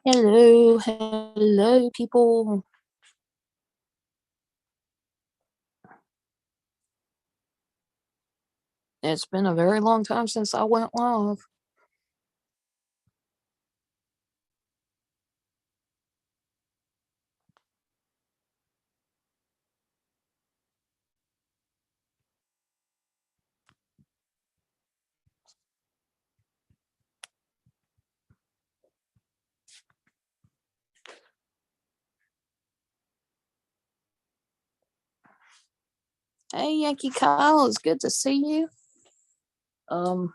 Hello, hello, people. It's been a very long time since I went live. Hey, Yankee Kyle, it's good to see you. Um,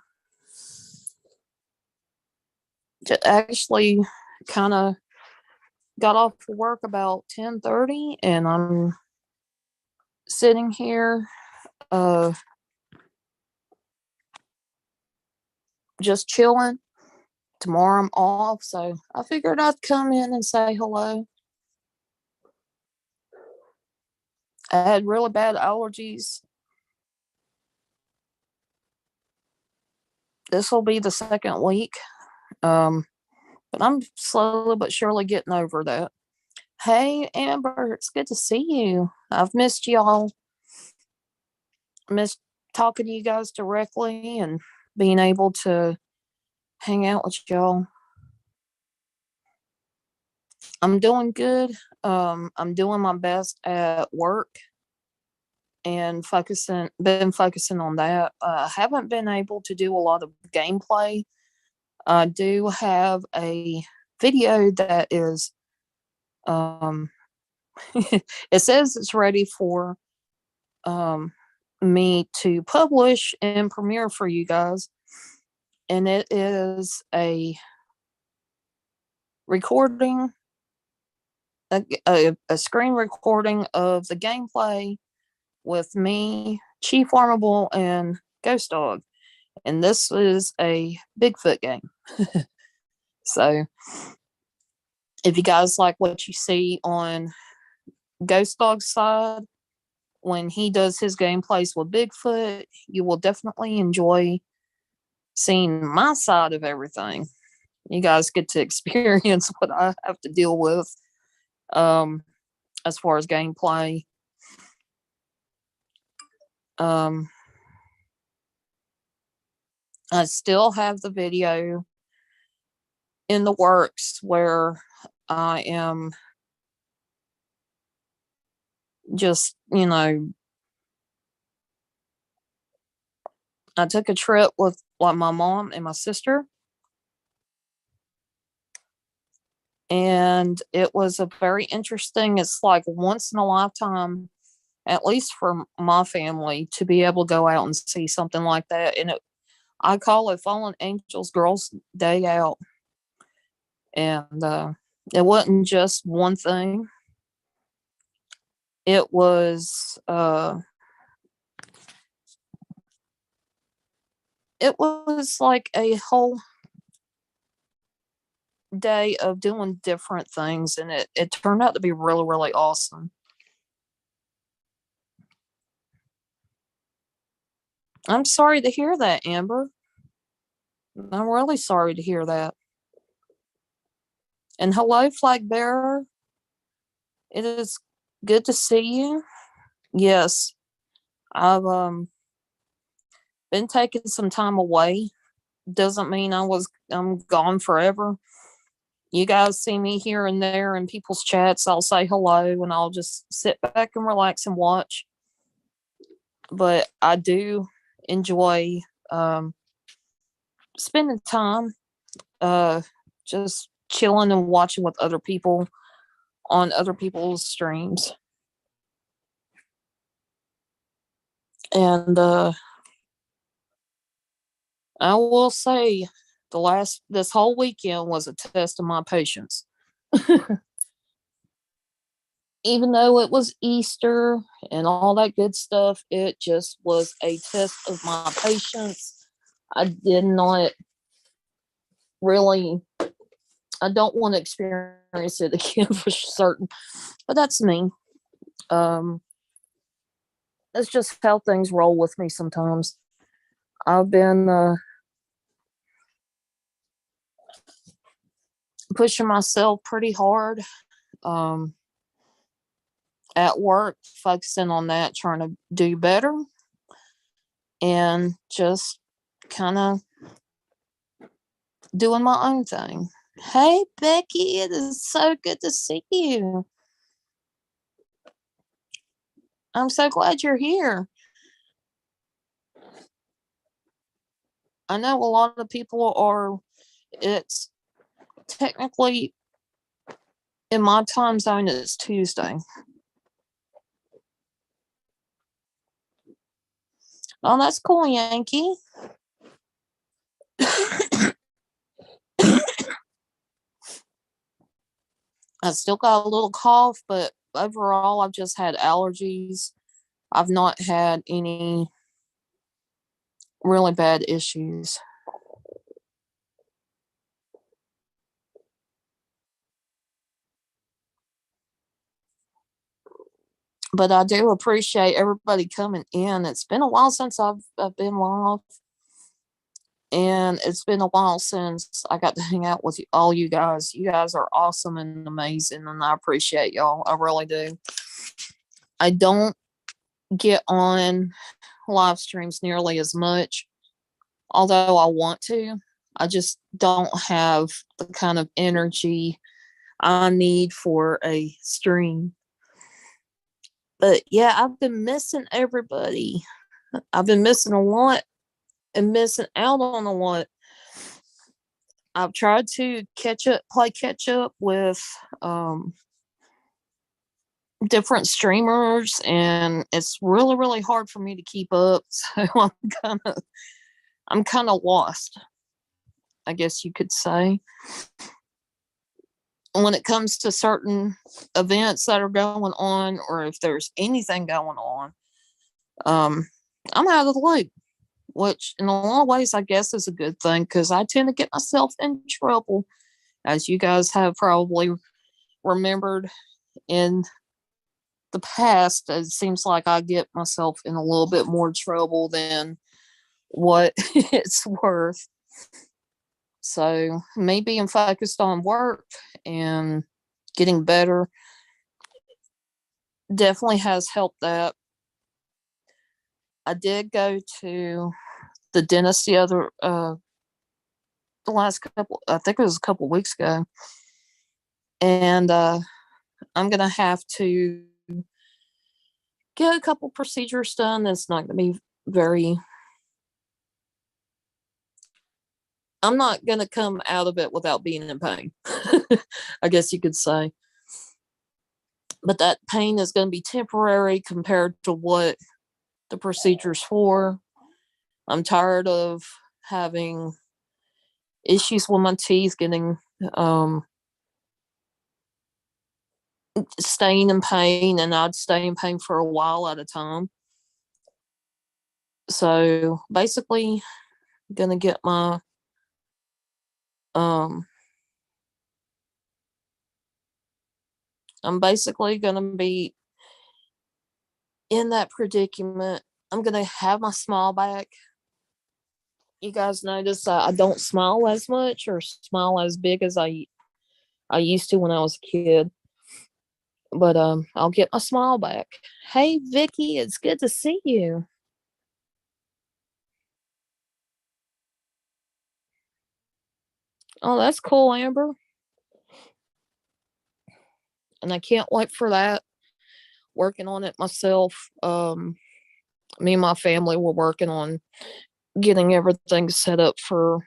actually, kind of got off of work about 10:30, and I'm sitting here, uh, just chilling. Tomorrow I'm off, so I figured I'd come in and say hello. I had really bad allergies. This will be the second week. Um, but I'm slowly but surely getting over that. Hey, Amber, it's good to see you. I've missed y'all. Missed talking to you guys directly and being able to hang out with y'all. I'm doing good. I'm doing my best at work and been focusing on that. I haven't been able to do a lot of gameplay. I do have a video that is, um, it says it's ready for um, me to publish and premiere for you guys. And it is a recording, a screen recording of the gameplay with me, Chief Armable, and Ghost Dog. And this is a Bigfoot game. So if you guys like what you see on Ghost Dog's side, when he does his gameplays with Bigfoot, you will definitely enjoy seeing my side of everything. You guys get to experience what I have to deal with, um, as far as gameplay. Um, I still have the video in the works where I am just, I took a trip with like my mom and my sister, and it was a very interesting, it's like once in a lifetime, at least for my family, to be able to go out and see something like that. And I call it Fallen Angels Girls Day Out. And it wasn't just one thing. It was like a whole day of doing different things, and it turned out to be really, really awesome. I'm sorry to hear that, Amber. I'm really sorry to hear that. And hello, Flag Bearer. It is good to see you. Yes, I've been taking some time away. Doesn't mean I'm gone forever. You guys see me here and there in people's chats. I'll say hello and I'll just sit back and relax and watch. But I do enjoy um, spending time, uh, just chilling and watching with other people on other people's streams. And I will say, this whole weekend was a test of my patience. Even though it was Easter and all that good stuff, it just was a test of my patience. I did not really, I don't want to experience it again for certain, but that's me. Um, it's just how things roll with me sometimes. I've been pushing myself pretty hard. Um, at work, focusing on that, trying to do better, and just kind of doing my own thing. Hey, Becky, it is so good to see you. I'm so glad you're here. I know a lot of people are, it's technically in my time zone, it's Tuesday. Oh, that's cool, Yankee. I still got a little cough, but overall, I've just had allergies. I've not had any really bad issues. But I do appreciate everybody coming in. It's been a while since I've been live, and it's been a while since I got to hang out with all you guys. You guys are awesome and amazing, and I appreciate y'all. I really do. I don't get on live streams nearly as much, although I want to. I just don't have the kind of energy I need for a stream. But yeah, I've been missing everybody. I've been missing a lot and missing out on a lot. I've tried to play catch up with um, different streamers, and it's really, really hard for me to keep up. So I'm kind of lost, I guess you could say. When it comes to certain events that are going on, or if there's anything going on, um, I'm out of the loop, which in a lot of ways I guess is a good thing because I tend to get myself in trouble, as you guys have probably remembered in the past. It seems like I get myself in a little bit more trouble than what it's worth. So me being focused on work and getting better definitely has helped that. I did go to the dentist the last couple, I think it was a couple weeks ago, and I'm gonna have to get a couple procedures done. That's not gonna be very. I'm not gonna come out of it without being in pain. I guess you could say, but that pain is going to be temporary compared to what the procedure's for. I'm tired of having issues with my teeth, getting um, staying in pain, and I'd stay in pain for a while at a time. So basically, gonna get my um, I'm basically gonna be in that predicament. I'm gonna have my smile back. You guys notice I don't smile as much or smile as big as I used to when I was a kid. But I'll get my smile back. Hey Vicky, it's good to see you. Oh, that's cool, Amber. And I can't wait for that. Working on it myself. Me and my family were working on getting everything set up for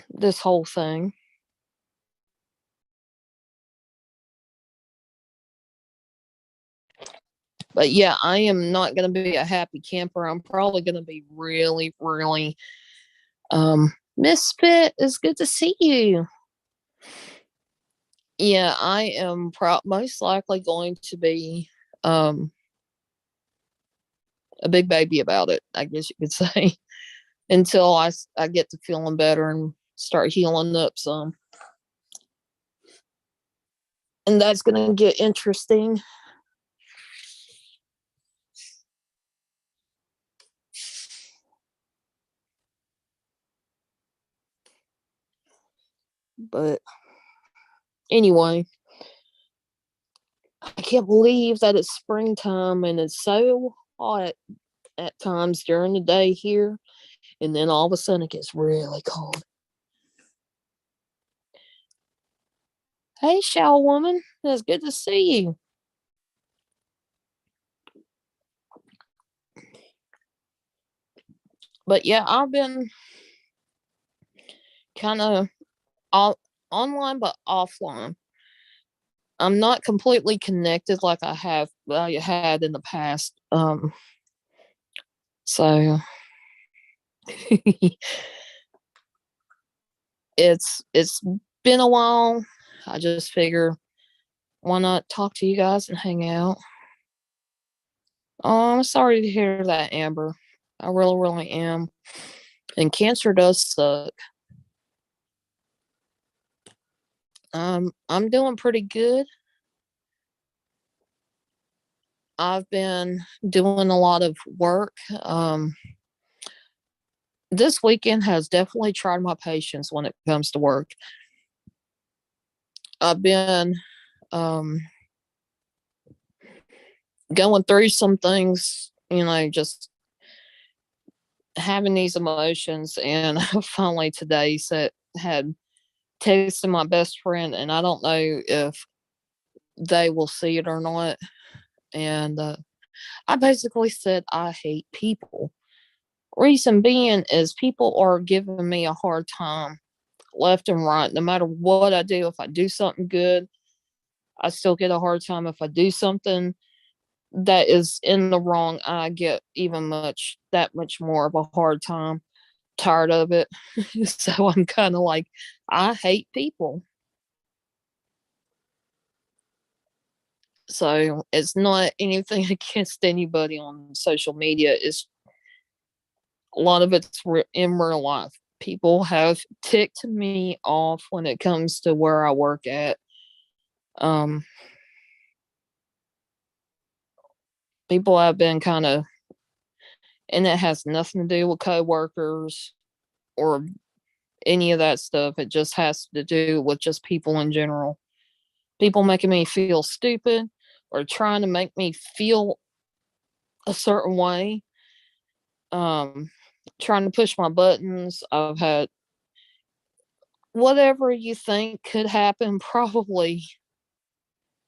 this whole thing. But yeah, I am not going to be a happy camper. I'm probably going to be really, really Misfit. It's good to see you. Yeah, I am most likely going to be um a big baby about it, I guess you could say, until I get to feeling better and start healing up some. And that's going to get interesting. But Anyway, I can't believe that it's springtime and it's so hot at times during the day here, and then all of a sudden it gets really cold. Hey, Shell Woman, it's good to see you. But yeah, I've been kind of online but offline. I'm not completely connected like I had in the past. So it's been a while. I just figure why not talk to you guys and hang out. Oh, I'm sorry to hear that, Amber. I really, really am. And cancer does suck. I'm doing pretty good. I've been doing a lot of work. This weekend has definitely tried my patience when it comes to work. I've been um, going through some things, just having these emotions. And finally today had texted my best friend, and I don't know if they will see it or not. And I basically said, I hate people. Reason being is people are giving me a hard time left and right. No matter what I do, if I do something good, I still get a hard time. If I do something that is in the wrong, I get that much more of a hard time. Tired of it. So I'm kind of like, I hate people. So it's not anything against anybody on social media. It's a lot of it's in real life. People have ticked me off when it comes to where I work at. Um, People have been kind of, and it has nothing to do with coworkers or any of that stuff. It just has to do with just people in general. People making me feel stupid or trying to make me feel a certain way. Um, Trying to push my buttons. I've had whatever you think could happen probably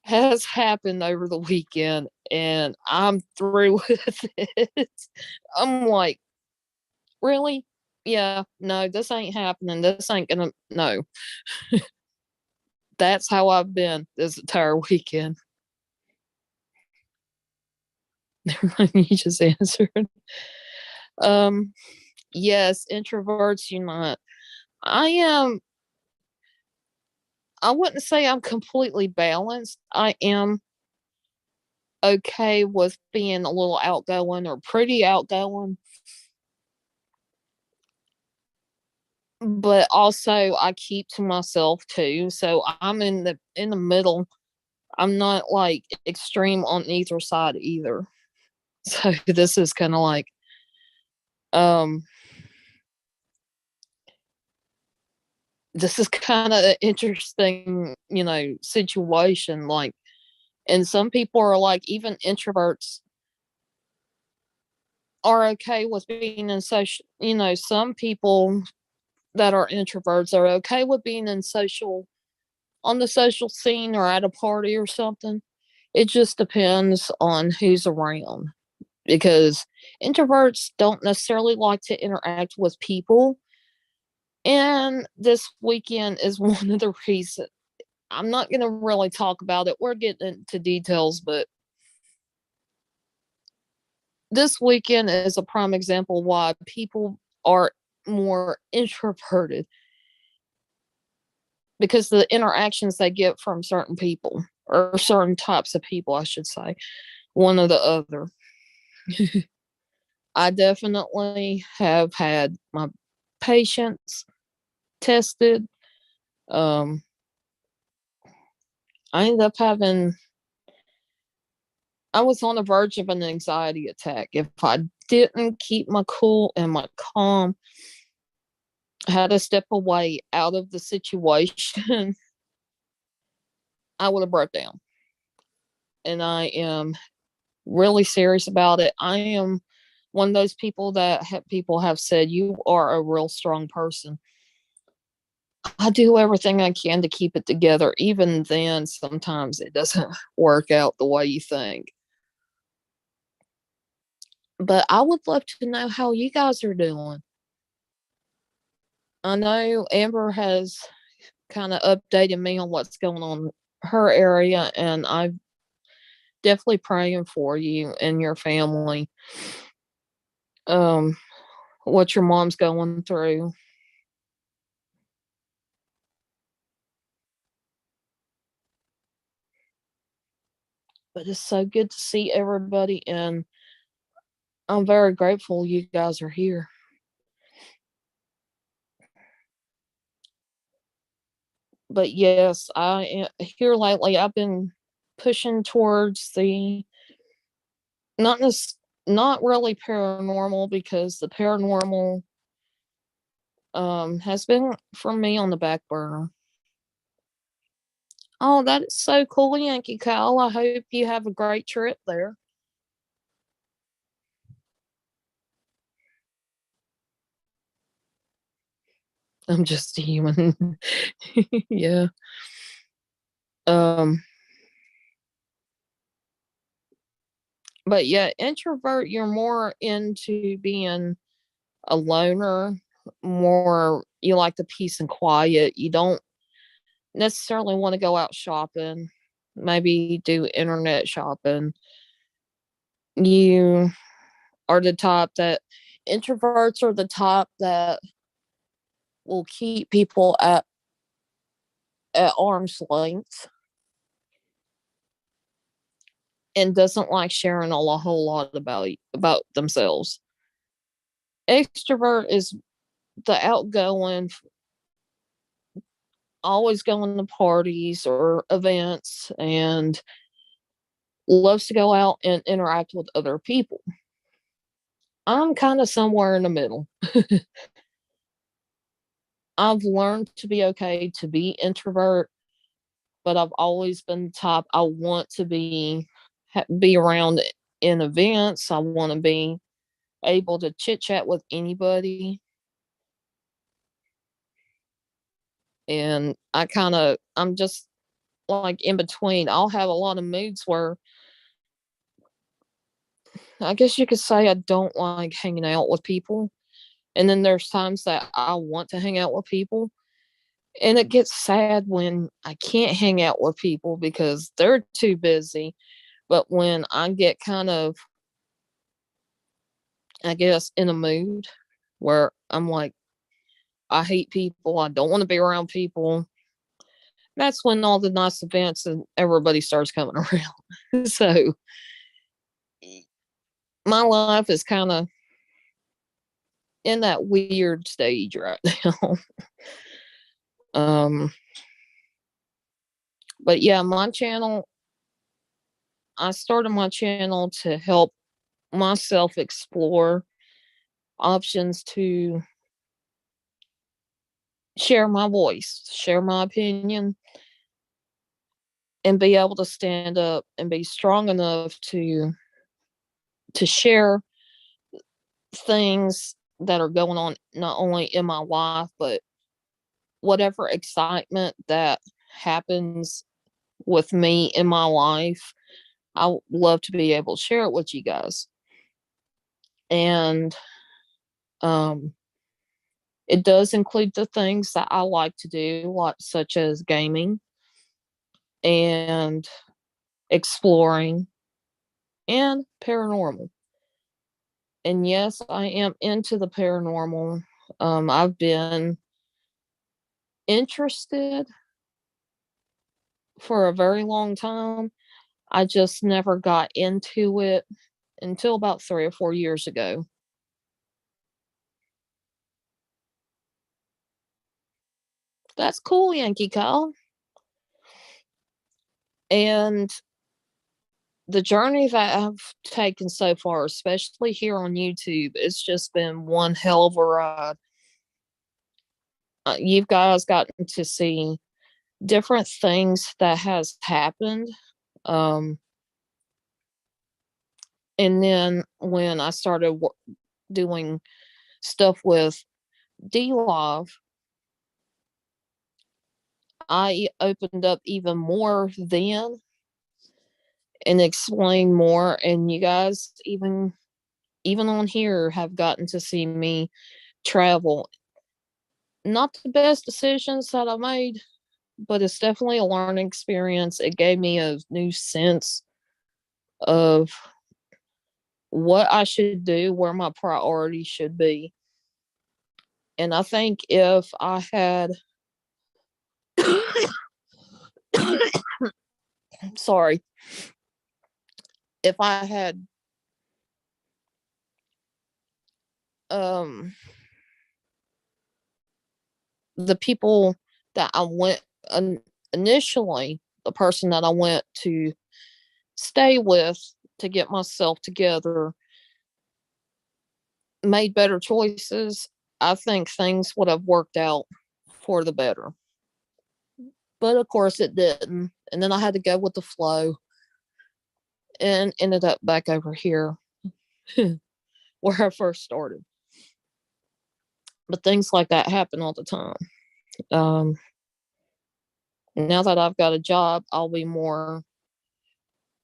has happened over the weekend, and I'm through with it. I'm like, really? Yeah, no, this ain't happening. This ain't gonna, no. That's how I've been this entire weekend. You just answered. Um, yes, introverts unite. I am, I wouldn't say I'm completely balanced. I am okay with being a little outgoing or pretty outgoing, but also I keep to myself too. So I'm in the middle. I'm not like extreme on either side either. So this is kind of like um this is kind of an interesting, situation, like, and some people are like, even introverts are okay with being in social, some people that are introverts are okay with being in social on the social scene or at a party or something. It just depends on who's around, because introverts don't necessarily like to interact with people. And this weekend is one of the reasons. I'm not going to really talk about it. We're getting into details, but this weekend is a prime example why people are more introverted, because the interactions they get from certain people, or certain types of people, I should say, one or the other. I definitely have had my patience tested. Um, I ended up having, I was on the verge of an anxiety attack. If I didn't keep my cool and my calm, I had to step away out of the situation. I would have broke down. And I am really serious about it. I am one of those people that people have said, you are a real strong person. I do everything I can to keep it together. Even then, sometimes it doesn't work out the way you think. But I would love to know how you guys are doing. I know Amber has kind of updated me on what's going on in her area, and I'm definitely praying for you and your family. Um, what your mom's going through. But it's so good to see everybody, and I'm very grateful you guys are here. But yes, I am here lately. I've been pushing towards the not this not really paranormal, because the paranormal has been for me on the back burner. Oh, that is so cool, Yankee Kyle. I hope you have a great trip there. I'm just a human. Yeah. Um, but yeah, introvert, you're more into being a loner, more you like the peace and quiet. You don't necessarily want to go out shopping, maybe do internet shopping. You are the type that introverts are the type that will keep people at arm's length and doesn't like sharing a whole lot about themselves. Extrovert is the outgoing, always going to parties or events, and loves to go out and interact with other people. I'm kind of somewhere in the middle. I've learned to be okay to be introvert, but I've always been the type I want to be around in events. I want to be able to chit chat with anybody. And I'm just like in between. I'll have a lot of moods where I guess you could say I don't like hanging out with people. And then there's times that I want to hang out with people. And it gets sad when I can't hang out with people because they're too busy. But when I get kind of, I guess, in a mood where I'm like, I hate people, I don't want to be around people, that's when all the nice events and everybody starts coming around. So my life is kind of in that weird stage right now. um, but yeah, I started my channel to help myself explore options to share my voice, share my opinion, and be able to stand up and be strong enough to share things that are going on not only in my life, but whatever excitement that happens with me in my life. I would love to be able to share it with you guys. And um it does include the things that I like to do, like such as gaming and exploring and paranormal. And yes, I am into the paranormal. I've been interested for a very long time. I just never got into it until about 3 or 4 years ago. That's cool, Yankee Kyle. And the journey that I've taken so far, especially here on YouTube, it's just been one hell of a ride. You guys gotten to see different things that has happened. Um, and then when I started doing stuff with DLive, I opened up even more then and explained more. And you guys, even on here, have gotten to see me travel. Not the best decisions that I made, but it's definitely a learning experience. It gave me a new sense of what I should do, where my priorities should be. And I think if I had, sorry, if I had, um, the people that I went, initially, the person that I went to stay with to get myself together, made better choices, I think things would have worked out for the better. But of course it didn't. And then I had to go with the flow and ended up back over here where I first started. But things like that happen all the time. Um, Now that I've got a job,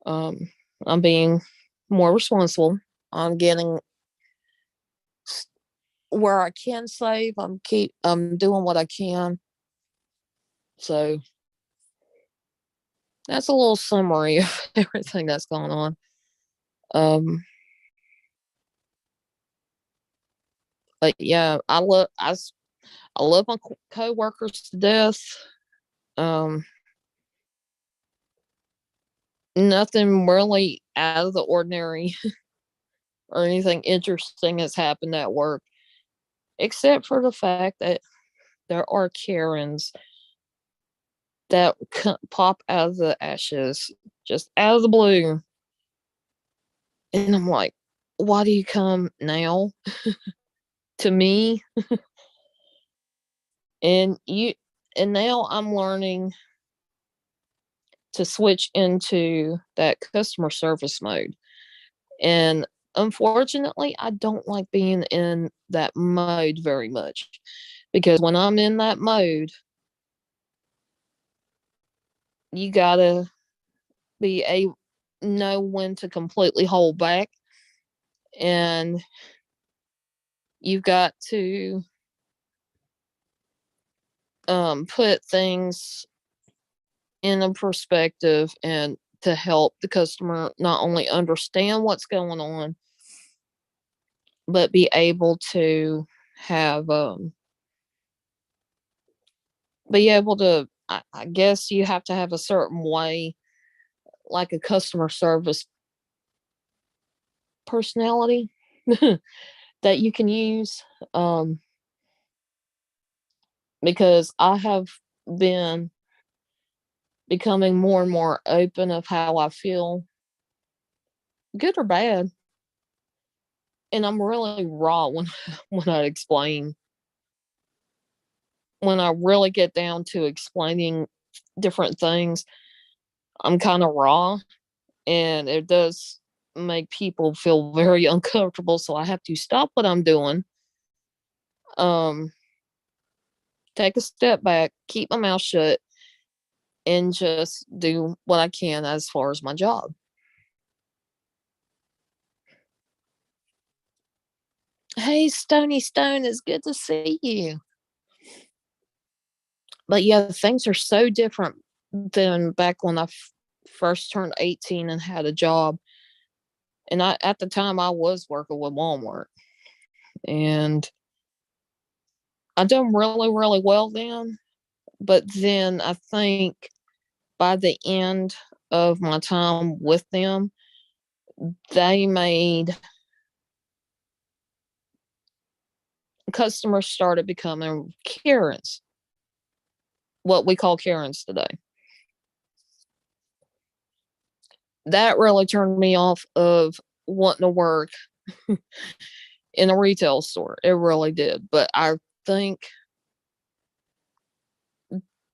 um, I'm being more responsible. I'm getting where I can save. I'm doing what I can. So that's a little summary of everything that's going on. Um, but yeah, I love my coworkers to death. Um, Nothing really out of the ordinary or anything interesting has happened at work, except for the fact that there are Karens that pop out of the ashes just out of the blue. And I'm like, why do you come now to me? And and now I'm learning to switch into that customer service mode. And unfortunately, I don't like being in that mode very much because when I'm in that mode, you gotta be a know when to completely hold back, and you've got to put things in a perspective and to help the customer not only understand what's going on, but be able to have be able to. I guess you have to have a certain way, like a customer service personality that you can use. Um, because I have been becoming more and more open of how I feel, good or bad. And I'm really raw when when I explain. When I really get down to explaining different things, I'm kind of raw, and it does make people feel very uncomfortable. So I have to stop what I'm doing, um, take a step back, keep my mouth shut, and just do what I can as far as my job. Hey, Stony Stone, it's good to see you. But yeah, things are so different than back when I first turned 18 and had a job. And at the time, I was working with Walmart, and I done really, really well then. But then I think by the end of my time with them, they made customers started becoming Karens, what we call Karens today. That really turned me off of wanting to work in a retail store. It really did. But I think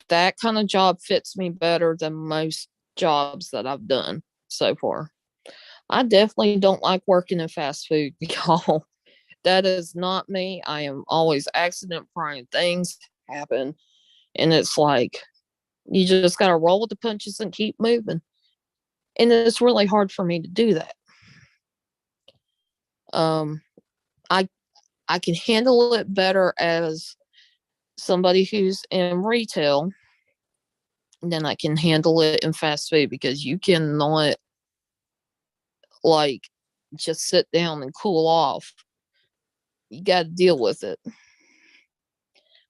that kind of job fits me better than most jobs that I've done so far. I definitely don't like working in fast food, y'all. That is not me. I am always accident prone. Things happen, and it's like you just got to roll with the punches and keep moving. And it's really hard for me to do that. Um, I I can handle it better as somebody who's in retail than I can handle it in fast food because you cannot like just sit down and cool off. You got to deal with it.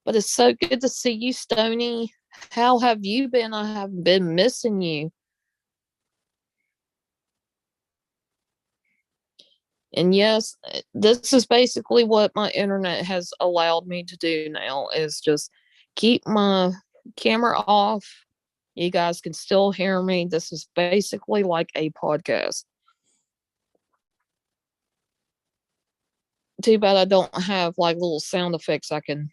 But it's so good to see you, Stony. How have you been? I have been missing you. And yes, this is basically what my internet has allowed me to do now is just keep my camera off. You guys can still hear me. This is basically like a podcast. Too bad I don't have like little sound effects I can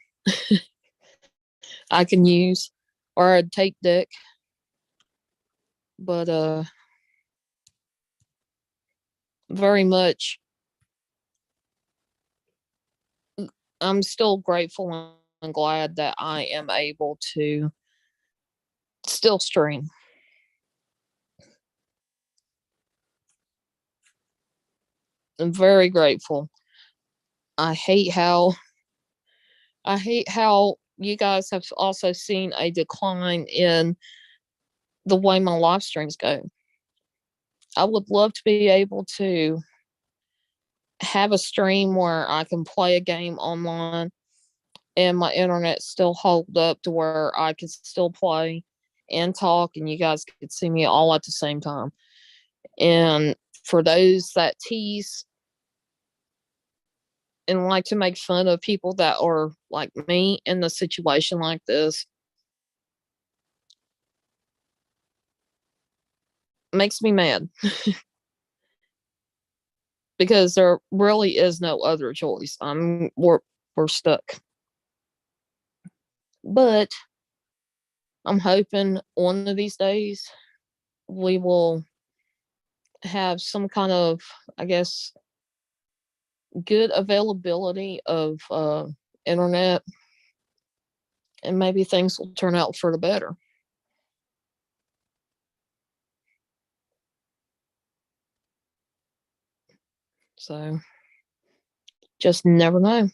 use or a tape deck. But very much I'm still grateful and glad that I am able to still stream. I'm very grateful. I hate how I hate how you guys have also seen a decline in the way my live streams go. I would love to be able to have a stream where I can play a game online and my internet still hold up to where I could still play and talk and you guys could see me all at the same time. And for those that tease and like to make fun of people that are like me in a situation like this, makes me mad because there really is no other choice. We're stuck. But I'm hoping one of these days we will have some kind of, I guess, good availability of internet, and maybe things will turn out for the better. So just never know.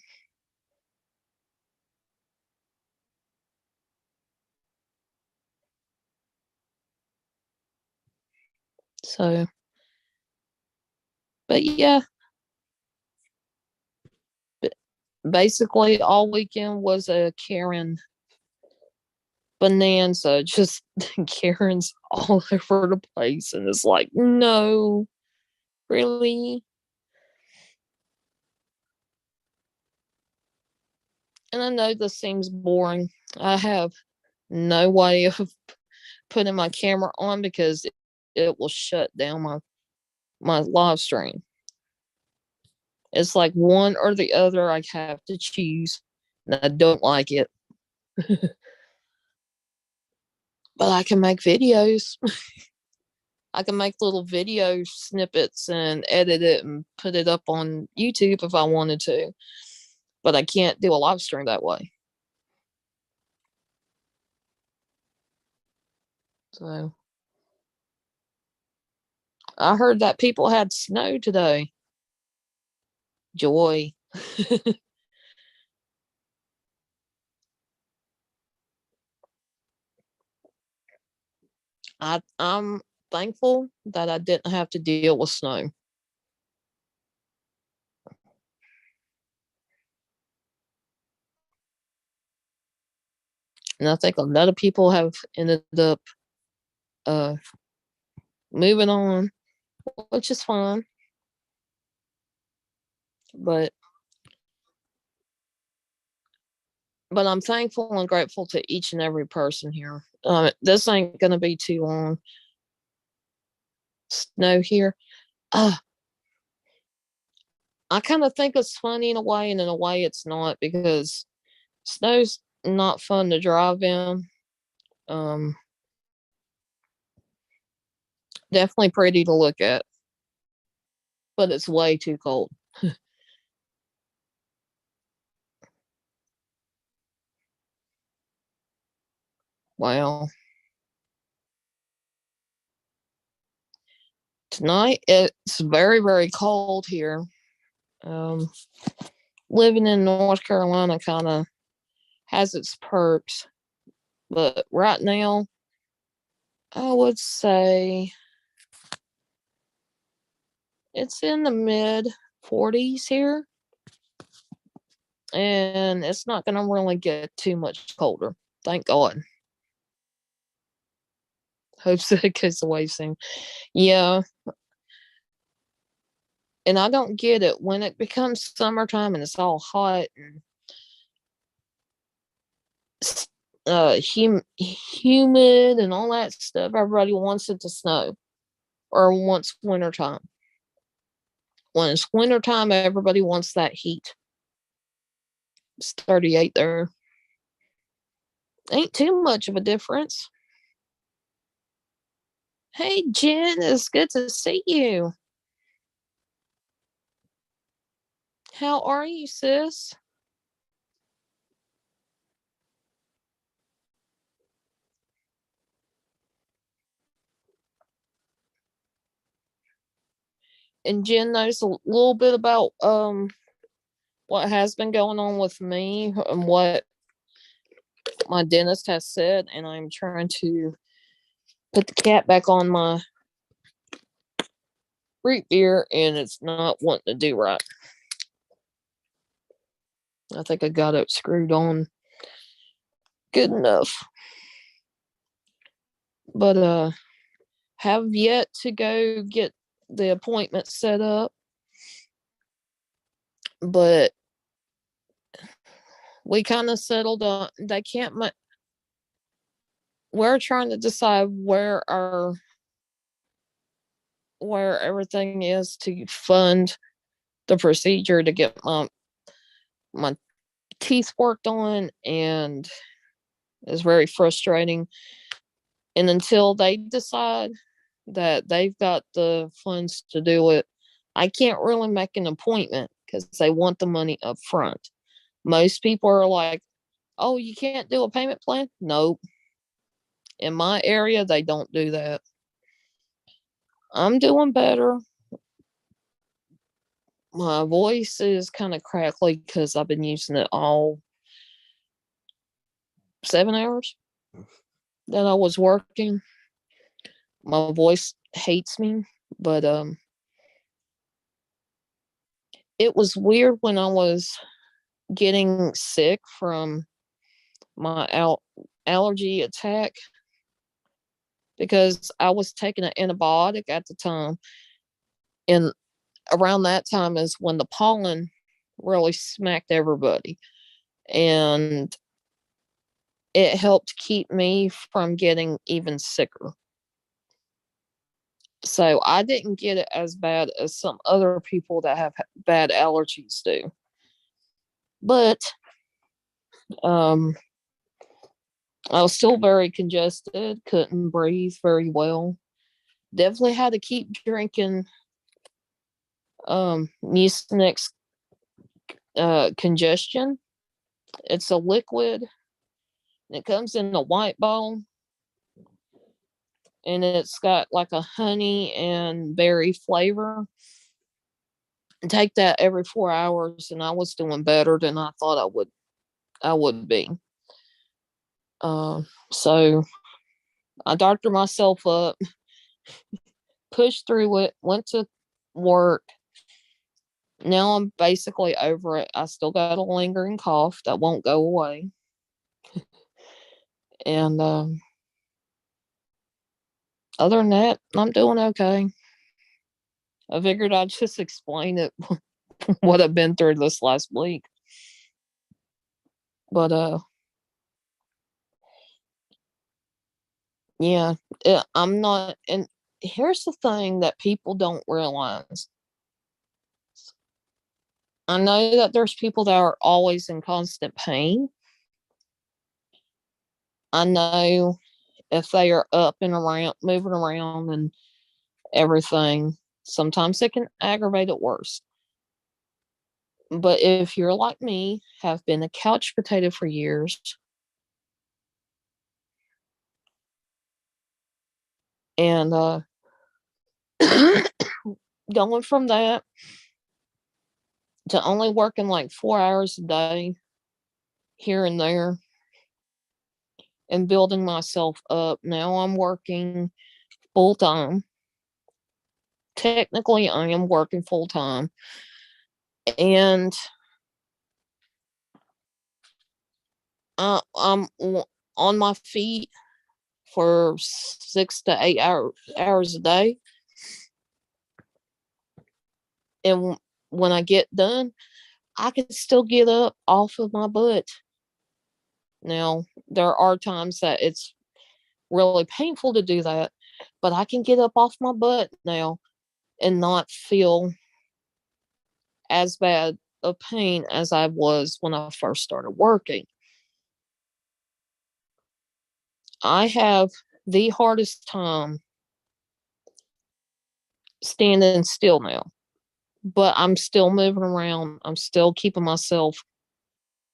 So, but yeah, basically all weekend was a Karen bonanza. Just Karen's all over the place, and it's like, no, really. And I know this seems boring. I have no way of putting my camera on because it will shut down my live stream. It's like one or the other. I have to choose, and I don't like it. But I can make videos. I can make little video snippets and edit it and put it up on YouTube if I wanted to. But I can't do a live stream that way. So I heard that people had snow today. Joy. I'm thankful that I didn't have to deal with snow. And I think a lot of people have ended up uh, moving on, which is fine. But I'm thankful and grateful to each and every person here. This ain't gonna be too long. Snow here. Uh, I kind of think it's funny in a way, and in a way it's not because snow's not fun to drive in. Um, Definitely pretty to look at, but it's way too cold. Wow. Tonight it's very, very cold here. Um, Living in North Carolina kind of has its perks, but right now I would say it's in the mid 40s here, and it's not going to really get too much colder. Thank God. Hope it goes away soon. Yeah, and I don't get it when it becomes summertime and it's all hot and humid and all that stuff. Everybody wants it to snow or wants wintertime. When it's wintertime, everybody wants that heat. It's 38 there. Ain't too much of a difference. Hey, Jen, it's good to see you. How are you, sis? And Jen knows a little bit about what has been going on with me and what my dentist has said, and I'm trying to put the cap back on my root beer, and it's not wanting to do right. I think I got it screwed on good enough, but have yet to go get the appointment set up. But we kind of settled on they can't. We're trying to decide where everything is to fund the procedure to get my teeth worked on, and it's very frustrating. And until they decide that they've got the funds to do it, I can't really make an appointment because they want the money up front. Most people are like, oh, you can't do a payment plan? Nope. In my area, they don't do that. I'm doing better. My voice is kind of crackly because I've been using it all 7 hours that I was working. My voice hates me, but it was weird when I was getting sick from my allergy attack because I was taking an antibiotic at the time, and around that time is when the pollen really smacked everybody, and it helped keep me from getting even sicker. So I didn't get it as bad as some other people that have bad allergies do. But um, I was still very congested, couldn't breathe very well. Definitely had to keep drinking Mucinex congestion. It's a liquid. It comes in a white bottle, and it's got like a honey and berry flavor. Take that every 4 hours, and I was doing better than I thought I would be. So I doctored myself up, pushed through it, went to work. Now I'm basically over it. I still got a lingering cough that won't go away. And other than that, I'm doing okay. I figured I'd just explain it, what I've been through this last week. But yeah, I'm not. And here's the thing that people don't realize. I know that there's people that are always in constant pain. I know if they are up and around, moving around and everything, sometimes it can aggravate it worse. But if you're like me, have been a couch potato for years, and going from that to only working like 4 hours a day here and there and building myself up, now I'm working full time. Technically, I am working full time, and I'm on my feet for 6 to 8 hours a day. And when I get done, I can still get up off of my butt. Now, there are times that it's really painful to do that, but I can get up off my butt now and not feel as bad of pain as I was when I first started working. I have the hardest time standing still now, but I'm still moving around. I'm still keeping myself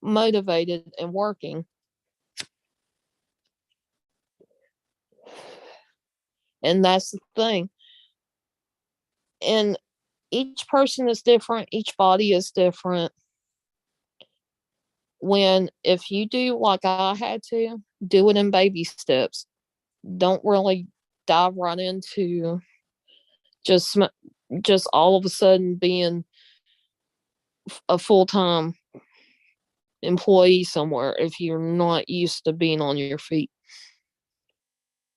motivated and working. And that's the thing. And each person is different, each body is different. When if you do like I had to, do it in baby steps. Don't really dive right into just just all of a sudden being a full-time employee somewhere if you're not used to being on your feet.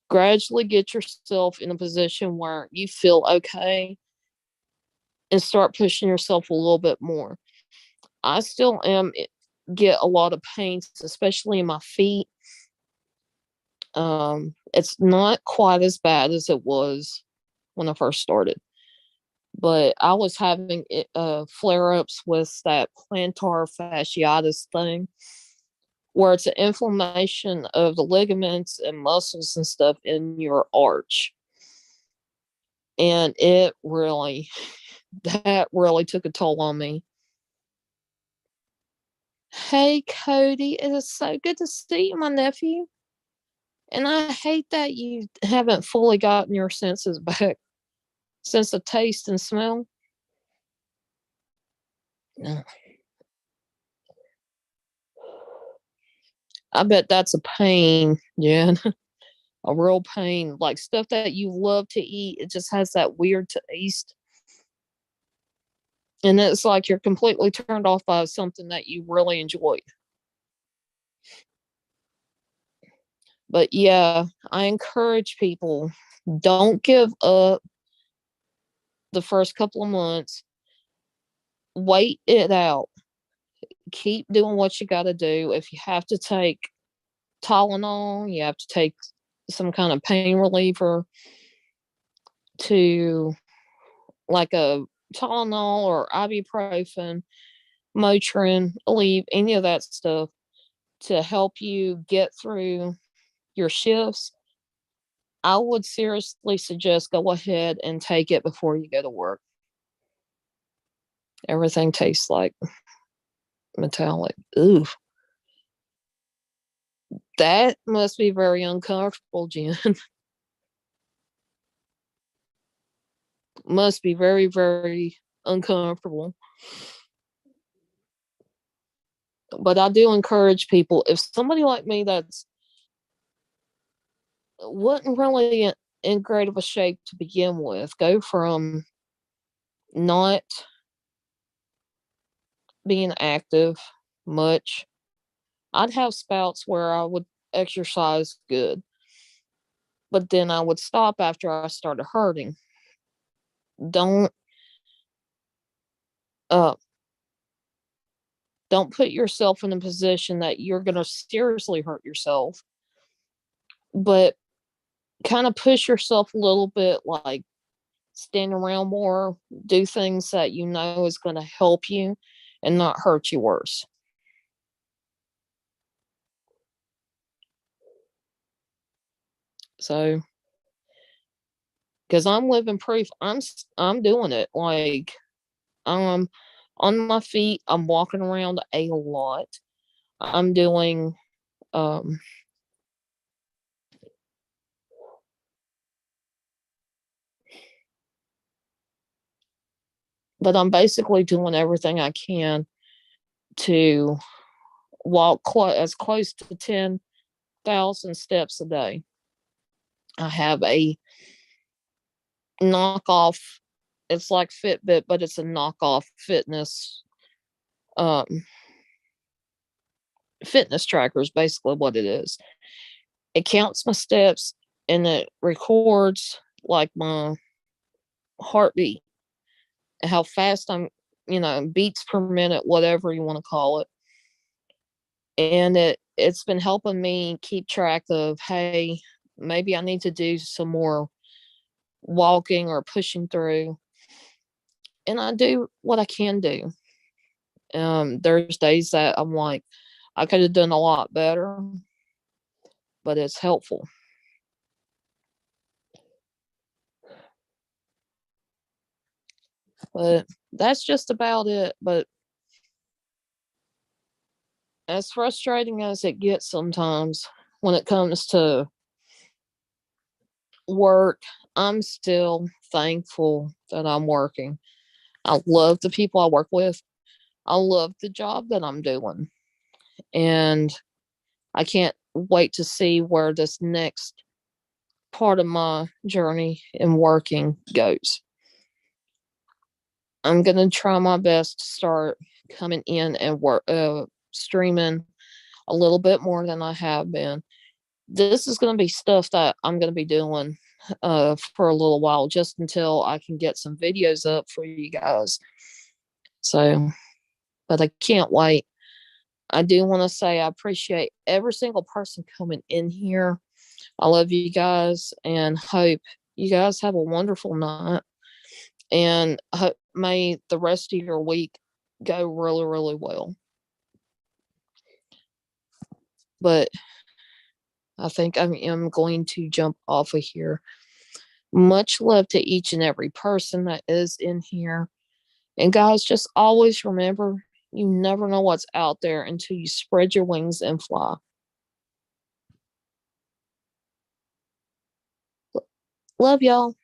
Gradually get yourself in a position where you feel okay and start pushing yourself a little bit more. I still am get a lot of pains, especially in my feet. It's not quite as bad as it was when I first started, but I was having flare ups with that plantar fasciitis thing, where it's an inflammation of the ligaments and muscles and stuff in your arch. And it really, that really took a toll on me. Hey, Cody, it is so good to see you, my nephew. And I hate that you haven't fully gotten your senses back, sense of taste and smell. Yeah. I bet that's a pain, Jen. A real pain. Like stuff that you love to eat, it just has that weird taste. And it's like you're completely turned off by something that you really enjoy. But yeah, I encourage people, don't give up the first couple of months. Wait it out. Keep doing what you got to do. If you have to take Tylenol, you have to take some kind of pain reliever to like a Tylenol or ibuprofen, Motrin, Aleve, any of that stuff to help you get through your shifts. I would seriously suggest go ahead and take it before you go to work. Everything tastes like metallic. Ooh, that must be very uncomfortable, Jen. Must be very, very uncomfortable. But I do encourage people, if somebody like me that's wasn't really in great of a shape to begin with, go from not being active much. I'd have spouts where I would exercise good, but then I would stop after I started hurting. Don't uh don't put yourself in a position that you're going to seriously hurt yourself, but kind of push yourself a little bit, like stand around more, do things that you know is going to help you and not hurt you worse. So, because I'm living proof, I'm doing it. Like, I'm on my feet. I'm walking around a lot. I'm doing um but I'm basically doing everything I can to walk as close to 10,000 steps a day. I have a knockoff. It's like Fitbit, but it's a knockoff um fitness tracker is basically what it is. It counts my steps and it records like my heartbeat, how fast I'm, beats per minute, whatever you want to call it. And it's been helping me keep track of, hey, maybe I need to do some more walking or pushing through. And I do what I can do. There's days that I'm like, I could have done a lot better, but it's helpful. But that's just about it. But as frustrating as it gets sometimes when it comes to work, I'm still thankful that I'm working. I love the people I work with. I love the job that I'm doing. And I can't wait to see where this next part of my journey in working goes. I'm going to try my best to start coming in and streaming a little bit more than I have been. This is going to be stuff that I'm going to be doing for a little while, just until I can get some videos up for you guys. So, but I can't wait. I do want to say I appreciate every single person coming in here. I love you guys and hope you guys have a wonderful night. And may the rest of your week go really, really well. But I think I am going to jump off of here. Much love to each and every person that is in here. And guys, just always remember, you never know what's out there until you spread your wings and fly. Love y'all.